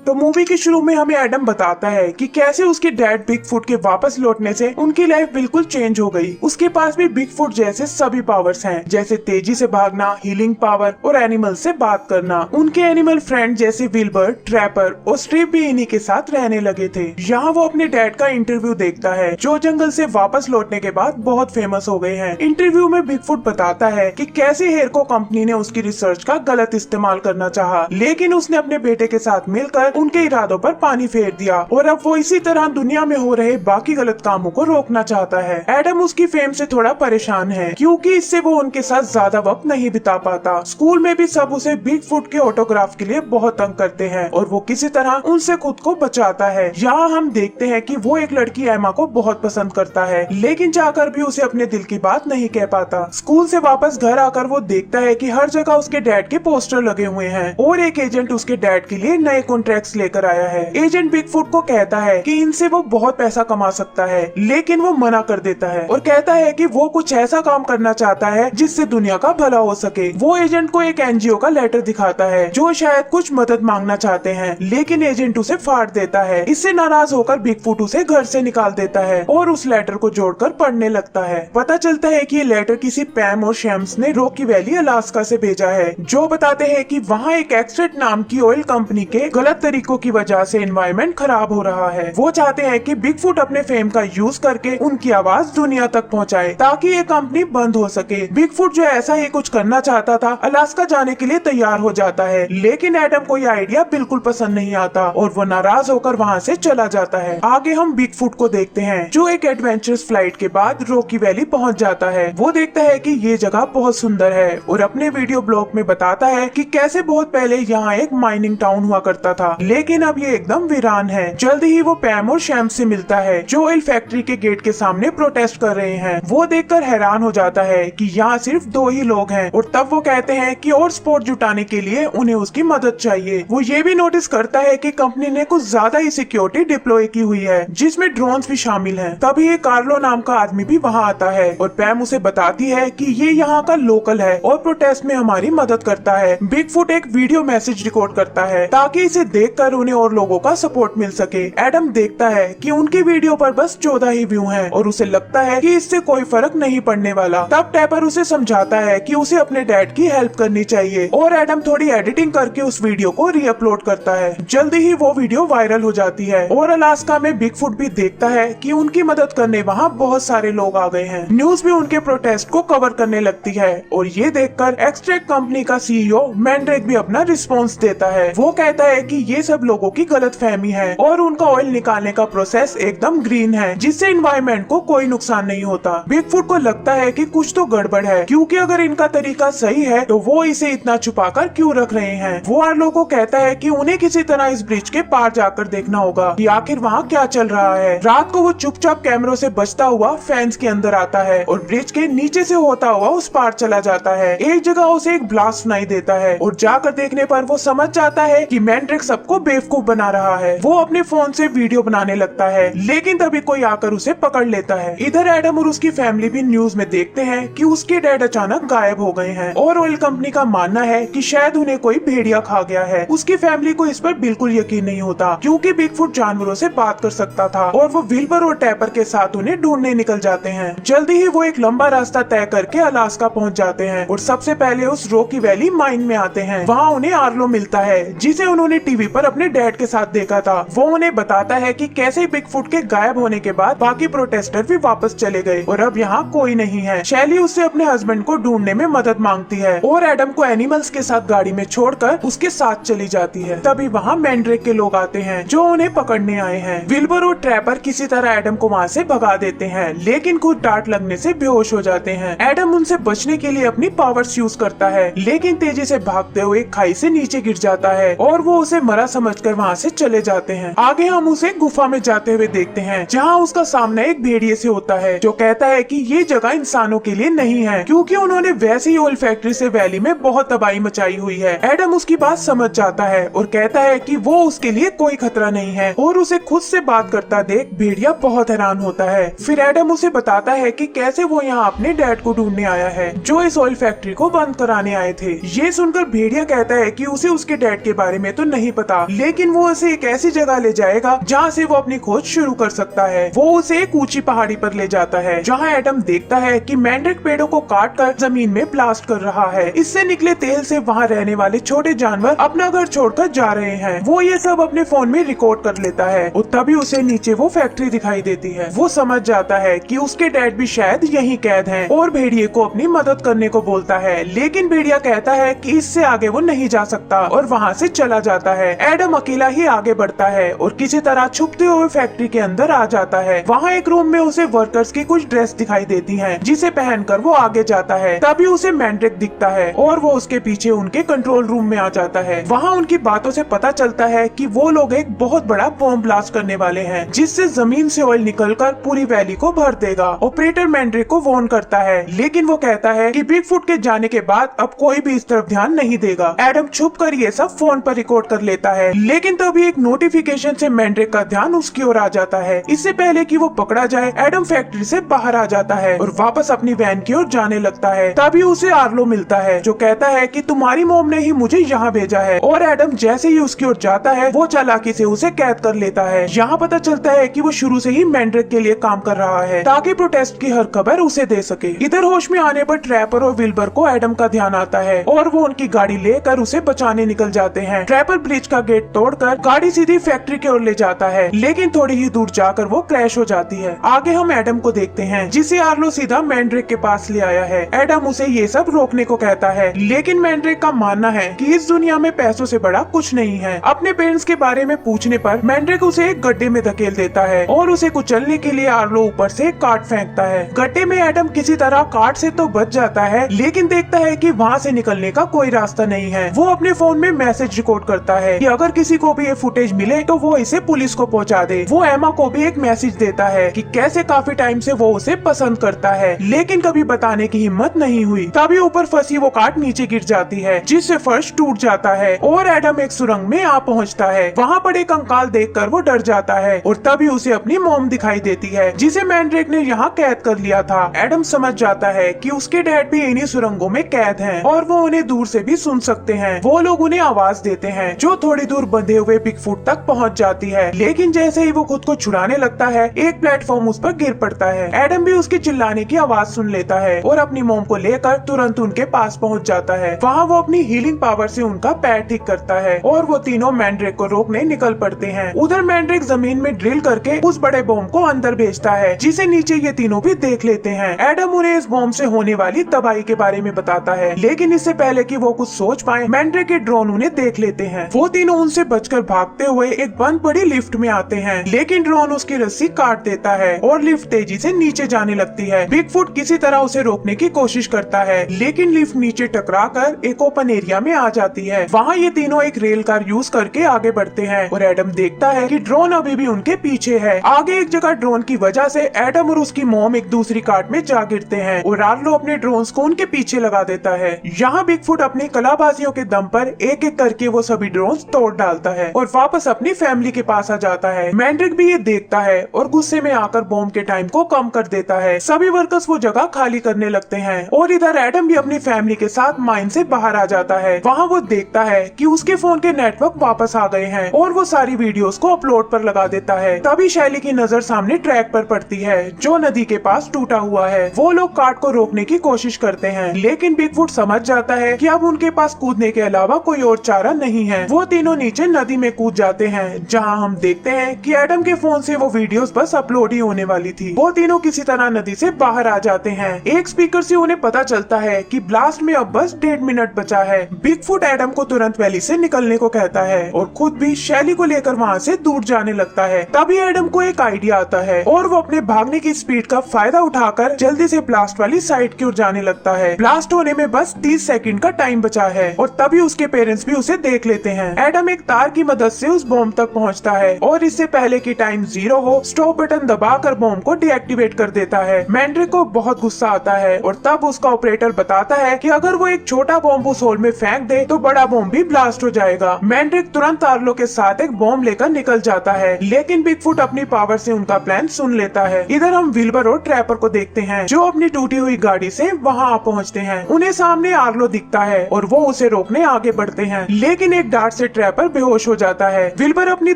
तो मूवी के शुरू में हमें एडम बताता है कि कैसे उसके डैड बिगफुट के वापस लौटने से उनकी लाइफ बिल्कुल चेंज हो गई। उसके पास भी बिगफुट जैसे सभी पावर्स हैं, जैसे तेजी से भागना, हीलिंग पावर और एनिमल से बात करना। उनके एनिमल फ्रेंड जैसे विल्बर, ट्रैपर और स्ट्रिप भी इन्हीं के साथ रहने लगे थे। यहाँ वो अपने डैड का इंटरव्यू देखता है जो जंगल से वापस लौटने के बाद बहुत फेमस हो गए हैं। इंटरव्यू में बिगफुट बताता है कि कैसे हेरको कंपनी ने उसकी रिसर्च का गलत इस्तेमाल करना चाहा, लेकिन उसने अपने बेटे के साथ मिलकर उनके इरादों पर पानी फेर दिया और अब वो इसी तरह दुनिया में हो रहे बाकी गलत कामों को रोकना चाहता है। एडम उसकी फेम से थोड़ा परेशान है क्योंकि इससे वो उनके साथ ज्यादा वक्त नहीं बिता पाता। स्कूल में भी सब उसे बिगफुट के ऑटोग्राफ के लिए बहुत तंग करते हैं और वो किसी तरह उनसे खुद को बचाता है। यहाँ हम देखते हैं कि वो एक लड़की एमा को बहुत पसंद करता है, लेकिन चाहकर भी उसे अपने दिल की बात नहीं कह पाता। स्कूल से वापस घर आकर वो देखता है कि हर जगह उसके डैड के पोस्टर लगे हुए हैं और एक एजेंट उसके डैड के लिए नए कॉन्ट्रैक्ट्स लेकर आया है। एजेंट बिगफुट को कहता है कि इनसे वो बहुत पैसा कमा सकता है, लेकिन वो मना कर देता है और कहता है कि वो कुछ ऐसा काम करना चाहता है जिससे दुनिया का भला हो सके। वो एजेंट को एक एनजीओ का लेटर दिखाता है जो शायद कुछ मदद मांगना चाहते हैं, लेकिन एजेंट उसे फाड़ देता है। इससे नाराज होकर बिगफुट उसे घर से निकाल देता है और उस लेटर को जोड़कर पढ़ने लगता है। पता चलता है कि ये लेटर किसी पैम और शैम्स ने रॉकी वैली अलास्का से भेजा है, जो बताते हैं कि वहाँ एक एक्सट्रेट नाम की ऑयल कंपनी के गलत तरीकों की वजह से एनवायरनमेंट खराब हो रहा है। वो चाहते हैं कि बिगफुट अपने फेम का यूज करके उनकी आवाज दुनिया तक पहुंचाए ताकि ये कंपनी बंद हो सके। बिगफुट जो ऐसा ही कुछ करना चाहता था, अलास्का जाने के लिए तैयार हो जाता है, लेकिन एडम को यह आइडिया बिल्कुल पसंद नहीं आता और वो नाराज होकर वहाँ से चला जाता है। आगे हम बिगफुट को देखते हैं जो एक एडवेंचरस फ्लाइट के बाद रॉकी वैली पहुँच जाता है। वो देखता है कि ये जगह बहुत सुंदर है और अपने वीडियो ब्लॉग में बताता है कि कैसे बहुत पहले यहाँ एक माइनिंग टाउन हुआ करता था, लेकिन अब ये एकदम वीरान है। जल्दी ही वो पैम और शैम से मिलता है जो ऑयल फैक्ट्री के गेट के सामने प्रोटेस्ट कर रहे हैं। वो देखकर हैरान हो जाता है कि यहाँ सिर्फ 2 ही लोग हैं और तब वो कहते हैं कि और सपोर्ट जुटाने के लिए उन्हें उसकी मदद चाहिए। वो ये भी नोटिस करता है कि कंपनी ने कुछ ज्यादा ही सिक्योरिटी डिप्लॉय की हुई है जिसमें ड्रोन्स भी शामिल हैं। तभी एक कार्लो नाम का आदमी भी वहाँ आता है और पैम उसे बताती है कि ये यहाँ का लोकल है और प्रोटेस्ट में हमारी मदद करता है। बिगफुट एक वीडियो मैसेज रिकॉर्ड करता है ताकि इसे देखकर उन्हें और लोगों का सपोर्ट मिल सके। एडम देखता है कि उनकी वीडियो पर बस 14 ही व्यू हैं और उसे लगता है कि इससे कोई फर्क नहीं पड़ने वाला। तब टैपर उसे समझाता है कि उसे अपने डैड की हेल्प करनी चाहिए और एडम थोड़ी एडिटिंग करके उस वीडियो को रीअपलोड करता है। जल्दी ही वो वीडियो वायरल हो जाती है और अलास्का में बिगफुट भी देखता है कि उनकी मदद करने वहाँ बहुत सारे लोग आ गए हैं। न्यूज भी उनके प्रोटेस्ट को कवर करने लगती है और ये देखकर एक्सट्रैक्ट कंपनी का सीईओ मैंड्रेक भी अपना रिस्पॉन्स देता है। वो कहता है कि ये सब लोगों की गलतफहमी है और उनका ऑयल निकालने का प्रोसेस एकदम ग्रीन है जिससे एनवायरनमेंट को कोई नुकसान नहीं होता। बिगफुट को लगता है कि कुछ तो गड़बड़ है क्योंकि अगर इनका तरीका सही है तो वो इसे इतना छुपाकर क्यों रख रहे हैं। वो आर्लो को कहता है कि उन्हें किसी तरह इस ब्रिज के पार जाकर देखना होगा कि आखिर वहाँ क्या चल रहा है। रात को वो चुपचाप कैमरों से बचता हुआ फैंस के अंदर आता है और ब्रिज के नीचे से होता हुआ उस पार चला जाता है। एक जगह उसे एक ब्लास्ट सुनाई देता है और जाकर देखने पर वो समझ जाता है कि मैंड्रिक सबको बेवकूफ बना रहा है। वो अपने फोन से वीडियो बनाने लगता है, लेकिन तभी कोई आकर उसे पकड़ लेता है। इधर एडम और उसकी फैमिली भी न्यूज में देखते हैं कि उसके डैड अचानक गायब हो गए हैं और ऑयल कंपनी का मानना है कि शायद उन्हें कोई भेड़िया खा गया है। उसकी फैमिली को इस पर बिल्कुल यकीन नहीं होता क्योंकि बिगफुट जानवरों से बात कर सकता था और वो विल्बर और टैपर के साथ उन्हें ढूंढने निकल जाते हैं। जल्दी ही वो एक लंबा रास्ता तय करके अलास्का पहुंच जाते हैं और सबसे पहले उस रॉकी वैली माइन में आते हैं। वहाँ उन्हें आर्लो मिलता है जिसे उन्होंने टीवी पर अपने डैड के साथ देखा था। वो उन्हें बताता है कि कैसे बिगफुट के गायब होने के बाद बाकी प्रोटेस्टर भी वापस चले गए और अब यहाँ कोई नहीं है। शैली उससे अपने हस्बैंड को ढूंढने में मदद मांगती है और एडम को एनिमल्स के साथ गाड़ी में छोड़कर उसके साथ चली जाती है। तभी वहाँ मैंड्रेक के लोग आते हैं जो उन्हें पकड़ने आए हैं। विल्बर और ट्रैपर किसी तरह एडम को वहाँ से भगा देते हैं, लेकिन खुद डांट लगने से बेहोश हो जाते हैं। एडम उनसे बचने के लिए अपनी पावर्स यूज करता है, लेकिन तेजी से भागते हुए खाई से नीचे गिर जाता है और वो उसे मरा समझकर वहाँ से चले जाते हैं। आगे हम उसे गुफा में जाते हुए देखते हैं जहाँ उसका सामना एक भेड़िए से होता है जो कहता है कि ये जगह इंसानों के लिए नहीं है क्योंकि उन्होंने वैसे ही ऑयल फैक्ट्री से वैली में बहुत तबाही मचाई हुई है। एडम उसकी बात समझ जाता है और कहता है कि वो उसके लिए कोई खतरा नहीं है और उसे खुद से बात करता देख भेड़िया बहुत हैरान होता है। फिर एडम उसे बताता है कि कैसे वो यहाँ अपने डैड को ढूंढने आया है जो इस ऑयल फैक्ट्री को बंद कराने आए थे। ये सुनकर भेड़िया कहता है कि उसे उसके डैड के बारे में तो नहीं पता, था, लेकिन वो उसे एक ऐसी जगह ले जाएगा जहाँ से वो अपनी खोज शुरू कर सकता है। वो उसे एक ऊंची पहाड़ी पर ले जाता है जहाँ एडम देखता है कि मैंड्रिक पेड़ों को काट कर जमीन में ब्लास्ट कर रहा है। इससे निकले तेल से वहाँ रहने वाले छोटे जानवर अपना घर छोड़कर जा रहे हैं। वो ये सब अपने फोन में रिकॉर्ड कर लेता है और तभी उसे नीचे वो फैक्ट्री दिखाई देती है। वो समझ जाता है कि उसके डैड भी शायद यहीं कैद हैं और भेड़िए को अपनी मदद करने को बोलता है, लेकिन भेड़िया कहता है कि इससे आगे वो नहीं जा सकता और वहाँ से चला जाता है। एडम अकेला ही आगे बढ़ता है और किसी तरह छुपते हुए फैक्ट्री के अंदर आ जाता है। वहाँ एक रूम में उसे वर्कर्स की कुछ ड्रेस दिखाई देती हैं, जिसे पहनकर वो आगे जाता है। तभी उसे मैंड्रिक दिखता है और वो उसके पीछे उनके कंट्रोल रूम में आ जाता है। वहाँ उनकी बातों से पता चलता है कि वो लोग एक बहुत बड़ा बॉम्ब ब्लास्ट करने वाले हैं, जिससे जमीन से ऑयल निकलकर पूरी वैली को भर देगा। ऑपरेटर मैंड्रिक को वार्न करता है, लेकिन वो कहता है कि बिगफुट के जाने के बाद अब कोई भी इस तरफ ध्यान नहीं देगा। एडम छुपकर ये सब फोन पर रिकॉर्ड कर लेता है, लेकिन तभी एक नोटिफिकेशन से मैंड्रिक का ध्यान उसकी ओर आ जाता है। इससे पहले कि वो पकड़ा जाए, एडम फैक्ट्री से बाहर आ जाता है और वापस अपनी वैन की ओर जाने लगता है। तभी उसे आर्लो मिलता है जो कहता है कि तुम्हारी मॉम ने ही मुझे यहाँ भेजा है, और एडम जैसे ही उसकी ओर जाता है वो चालाकी से उसे कैद कर लेता है। यहाँ पता चलता है कि वो शुरू से ही मैंड्रिक के लिए काम कर रहा है ताकि प्रोटेस्ट की हर खबर उसे दे सके। इधर होश में आने पर ट्रैपर और विल्बर को एडम का ध्यान आता है और वो उनकी गाड़ी लेकर उसे बचाने निकल जाते हैं। ट्रैपर ब्रिज का गेट तोड़कर गाड़ी सीधी फैक्ट्री की ओर ले जाता है, लेकिन थोड़ी ही दूर जाकर वो क्रैश हो जाती है। आगे हम एडम को देखते हैं जिसे आर्लो सीधा मैंड्रिक के पास ले आया है। एडम उसे ये सब रोकने को कहता है, लेकिन मैंड्रिक का मानना है कि इस दुनिया में पैसों से बड़ा कुछ नहीं है। अपने पेरेंट्स के बारे में पूछने पर मैंड्रिक उसे एक गड्ढे में धकेल देता है और उसे कुचलने के लिए आर्लो ऊपर से एक कार्ड फेंकता है। गड्ढे में एडम किसी तरह कार्ड से तो बच जाता है, लेकिन देखता है कि वहाँ से निकलने का कोई रास्ता नहीं है। वो अपने फोन में मैसेज रिकॉर्ड करता है कि अगर किसी को भी ये फुटेज मिले तो वो इसे पुलिस को पहुँचा दे। वो एमा को भी एक मैसेज देता है कि कैसे काफी टाइम से वो उसे पसंद करता है, लेकिन कभी बताने की हिम्मत नहीं हुई। तभी ऊपर फंसी वो कार्ड नीचे गिर जाती है, जिससे फर्श टूट जाता है और एडम एक सुरंग में आ पहुँचता है। वहाँ पर एक कंकाल देखकर वो डर जाता है और तभी उसे अपनी मॉम दिखाई देती है, जिसे मैंड्रिक ने यहाँ कैद कर लिया था। एडम समझ जाता है कि उसके डैड भी इन्हीं सुरंगों में कैद हैं और वो उन्हें दूर से भी सुन सकते हैं। वो लोग उन्हें आवाज देते हैं जो थोड़ी दूर बंधे हुए बिगफुट तक पहुँच जाती है, लेकिन जैसे ही वो खुद को छुड़ाने लगता है एक प्लेटफॉर्म उस पर गिर पड़ता है। एडम भी उसके चिल्लाने की आवाज सुन लेता है और अपनी मॉम को लेकर तुरंत उनके पास पहुँच जाता है। वहाँ वो अपनी हीलिंग पावर से उनका पैर ठीक करता है और वो तीनों मैंड्रिक को रोकने निकल पड़ते हैं। उधर मैंड्रिक जमीन में ड्रिल करके उस बड़े बॉम्ब को अंदर भेजता है, जिसे नीचे ये तीनों भी देख लेते हैं। एडम उन्हें इस बॉम्ब से होने वाली तबाही के बारे में बताता है, लेकिन इससे पहले कि वो कुछ सोच पाए मैंड्रिक के ड्रोन उन्हें देख लेते हैं। वो तीनों उनसे बचकर भागते हुए एक बंद पड़ी लिफ्ट में आते हैं, लेकिन ड्रोन उसकी रस्सी काट देता है और लिफ्ट तेजी से नीचे जाने लगती है। बिगफुट किसी तरह उसे रोकने की कोशिश करता है, लेकिन लिफ्ट नीचे टकराकर एक ओपन एरिया में आ जाती है। वहाँ ये तीनों एक रेल कार यूज करके आगे बढ़ते हैं और एडम देखता है कि ड्रोन अभी भी उनके पीछे है। आगे एक जगह ड्रोन की वजह से एडम और उसकी मॉम एक दूसरी कार्ट में जा गिरते हैं और आर्लो अपने ड्रोन्स को उनके पीछे लगा देता है। यहाँ बिगफुट अपनी कलाबाजियों के दम पर एक एक करके वो सभी ड्रोन्स तोड़ डालता है और वापस अपनी फैमिली के पास आ जाता है। मैंड्रिक भी ये देखता है और गुस्से में आकर बॉम्ब के टाइम को कम कर देता है। सभी वर्कर्स वो जगह खाली करने लगते हैं और इधर एडम भी अपनी फैमिली के साथ माइन से बाहर आ जाता है। वहाँ वो देखता है कि उसके फोन के नेटवर्क वापस आ गए हैं और वो सारी वीडियोस को अपलोड पर लगा देता है। तभी शैली की नजर सामने ट्रैक पर पड़ती है जो नदी के पास टूटा हुआ है। वो लोग कार्ट को रोकने की कोशिश करते हैं, लेकिन बिगफुट समझ जाता है कि अब उनके पास कूदने के अलावा कोई और चारा नहीं है। वो तीनों नीचे नदी में कूद जाते हैं, जहाँ हम देखते हैं कि एडम के फोन से वो वीडियोस बस अपलोड ही होने वाली थी। वो तीनों किसी तरह नदी से बाहर आ जाते हैं। एक स्पीकर से उन्हें पता चलता है कि ब्लास्ट में अब बस 1.5 मिनट बचा है। बिगफुट एडम को तुरंत वैली से निकलने को कहता है और खुद भी शैली को लेकर वहाँ से दूर जाने लगता है। तभी एडम को एक आइडिया आता है और वो अपने भागने की स्पीड का फायदा उठाकर जल्दी से ब्लास्ट वाली साइड की ओर जाने लगता है। ब्लास्ट होने में बस 30 सेकंड का टाइम बचा है और तभी उसके पेरेंट्स भी उसे देख लेते हैं। एडम एक तार की मदद से उस बॉम्ब तक पहुंचता है और इससे पहले कि टाइम 0 हो स्टॉप बटन दबाकर बॉम्ब को डीएक्टिवेट कर देता है। मैंड्रिक को बहुत गुस्सा आता है और तब उसका ऑपरेटर बताता है कि अगर वो एक छोटा बॉम्ब उस होल में फेंक दे तो बड़ा बॉम्ब भी ब्लास्ट हो जाएगा। मैंड्रिक तुरंत आर्लो के साथ एक बॉम्ब लेकर निकल जाता है, लेकिन बिगफुट अपनी पावर से उनका प्लान सुन लेता है। इधर हम विल्बर और ट्रैपर को देखते हैं जो अपनी टूटी हुई गाड़ी से वहाँ आ पहुँचते हैं। उन्हें सामने आर्लो दिखता है और वो उसे रोकने आगे बढ़ते हैं, लेकिन एक डार्ट से ट्रैप पर बेहोश हो जाता है। विल्बर अपनी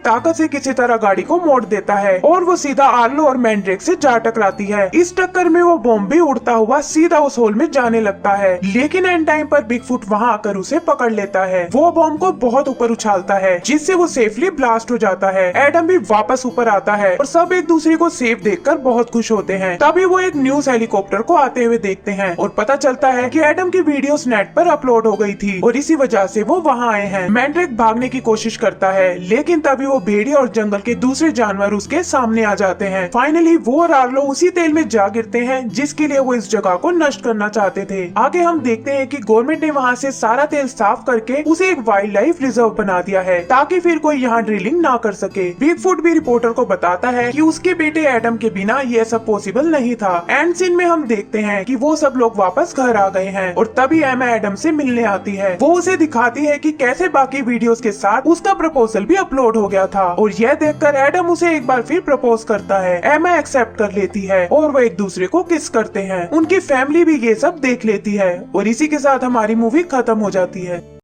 ताकत से किसी तरह गाड़ी को मोड़ देता है और वो सीधा आर्लो और मैंड्रेक से जा टकराती है। इस टक्कर में वो बॉम्ब भी उड़ता हुआ सीधा उस होल में जाने लगता है, लेकिन एंड टाइम पर बिगफुट वहाँ आकर उसे पकड़ लेता है। वो बॉम्ब को बहुत ऊपर उछालता है जिससे वो सेफली ब्लास्ट हो जाता है। एडम भी वापस ऊपर आता है और सब एक दूसरे को सेफ देखकर बहुत खुश होते हैं। तभी वो एक न्यूज हेलीकॉप्टर को आते हुए देखते हैं और पता चलता है कि एडम की वीडियोस नेट पर अपलोड हो गई थी और इसी वजह से वो वहाँ आए हैं। मैंड्रेक भागने की कोशिश करता है, लेकिन तभी वो भेड़िया और जंगल के दूसरे जानवर उसके सामने आ जाते हैं। फाइनली वो और आर्लो उसी तेल में जा गिरते हैं जिसके लिए वो इस जगह को नष्ट करना चाहते थे। आगे हम देखते हैं कि गवर्नमेंट ने वहाँ से सारा तेल साफ करके उसे एक वाइल्ड लाइफ रिजर्व बना दिया है ताकि फिर कोई यहाँ ड्रिलिंग ना कर सके। बिगफुट भी रिपोर्टर को बताता है कि उसके बेटे एडम के बिना ये सब पॉसिबल नहीं था। एंड सीन में हम देखते हैं कि वो सब लोग वापस घर आ गए हैं और तभी एमा एडम से मिलने आती है। वो उसे दिखाती है कि कैसे बाकी वीडियोस के साथ उसका प्रपोजल भी अपलोड हो गया था और यह देखकर एडम उसे एक बार फिर प्रपोज करता है। एमा एक्सेप्ट कर लेती है और वो एक दूसरे को किस करते हैं। उनकी फैमिली भी ये सब देख लेती है और इसी के साथ हमारी मूवी खत्म हो जाती है।